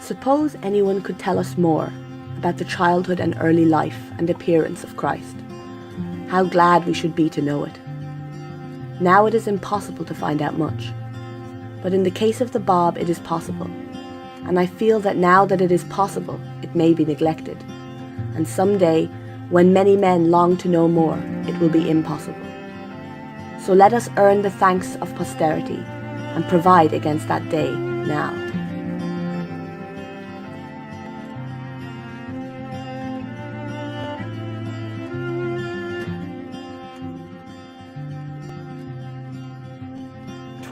Suppose anyone could tell us more about the childhood and early life and appearance of Christ. How glad we should be to know it. Now it is impossible to find out much, but in the case of the Bab it is possible, and I feel that now that it is possible, it may be neglected, and someday, when many men long to know more, it will be impossible. So let us earn the thanks of posterity and provide against that day now.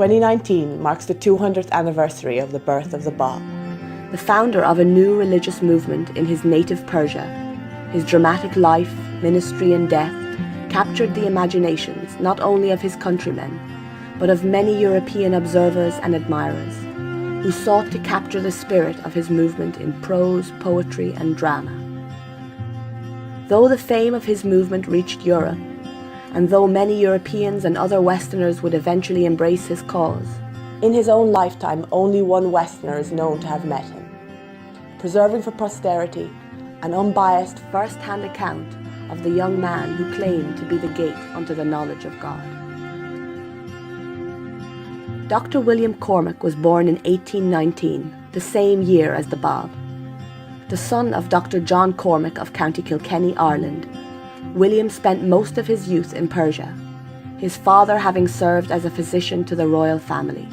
"2019 marks the 200th anniversary of the birth of the Bab. The founder of a new religious movement in his native Persia, his dramatic life, ministry and death captured the imaginations not only of his countrymen, but of many European observers and admirers, who sought to capture the spirit of his movement in prose, poetry and drama. Though the fame of his movement reached Europe, and though many Europeans and other Westerners would eventually embrace his cause, In his own lifetime, only one Westerner is known to have met him, preserving for posterity an unbiased first-hand account of the young man who claimed to be the gate unto the knowledge of God. Dr. William Cormac was born in 1819, the same year as the Bab. The son of Dr. John Cormac of County Kilkenny, Ireland, William spent most of his youth in Persia, his father having served as a physician to the royal family.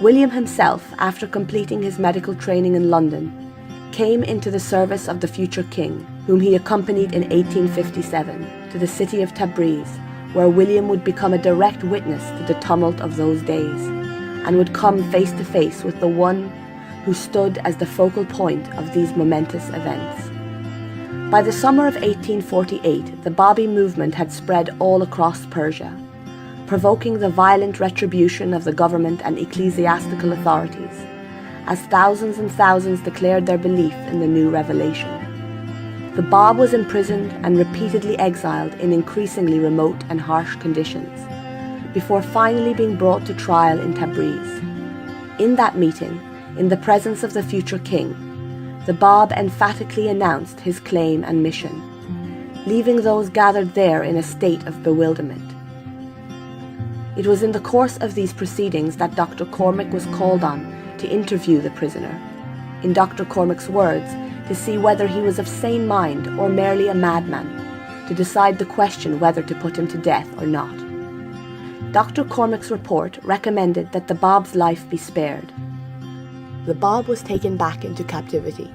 William himself, after completing his medical training in London, came into the service of the future king, whom he accompanied in 1857 to the city of Tabriz, where William would become a direct witness to the tumult of those days, and would come face to face with the one who stood as the focal point of these momentous events. By the summer of 1848, the Babi movement had spread all across Persia, provoking the violent retribution of the government and ecclesiastical authorities, as thousands and thousands declared their belief in the new revelation. The Bab was imprisoned and repeatedly exiled in increasingly remote and harsh conditions, before finally being brought to trial in Tabriz. In that meeting, in the presence of the future king, the Bab emphatically announced his claim and mission, leaving those gathered there in a state of bewilderment. It was in the course of these proceedings that Dr. Cormac was called on to interview the prisoner, in Dr. Cormac's words, to see whether he was of sane mind or merely a madman, to decide the question whether to put him to death or not. Dr. Cormac's report recommended that the Bab's life be spared. The Bab was taken back into captivity,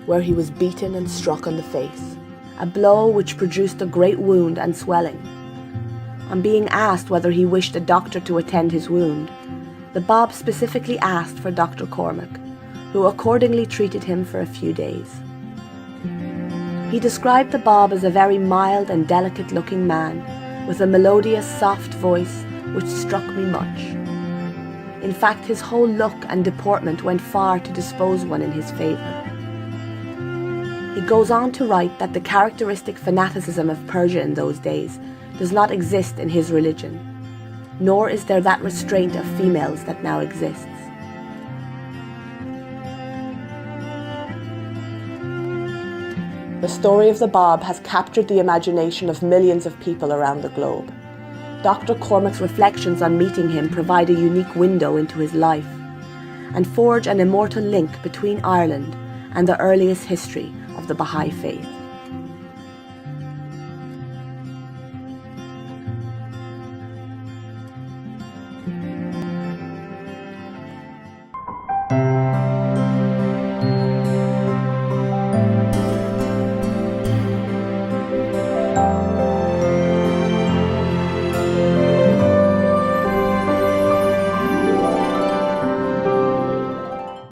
where he was beaten and struck on the face, a blow which produced a great wound and swelling. On being asked whether he wished a doctor to attend his wound, the Bab specifically asked for Dr. Cormac, who accordingly treated him for a few days. He described the Bab as a very mild and delicate-looking man, with a melodious, soft voice which struck me much. In fact, his whole look and deportment went far to dispose one in his favour. He goes on to write that the characteristic fanaticism of Persia in those days does not exist in his religion, nor is there that restraint of females that now exists. The story of the Bab has captured the imagination of millions of people around the globe. Dr. Cormac's reflections on meeting him provide a unique window into his life and forge an immortal link between Ireland and the earliest history of the Baha'i faith.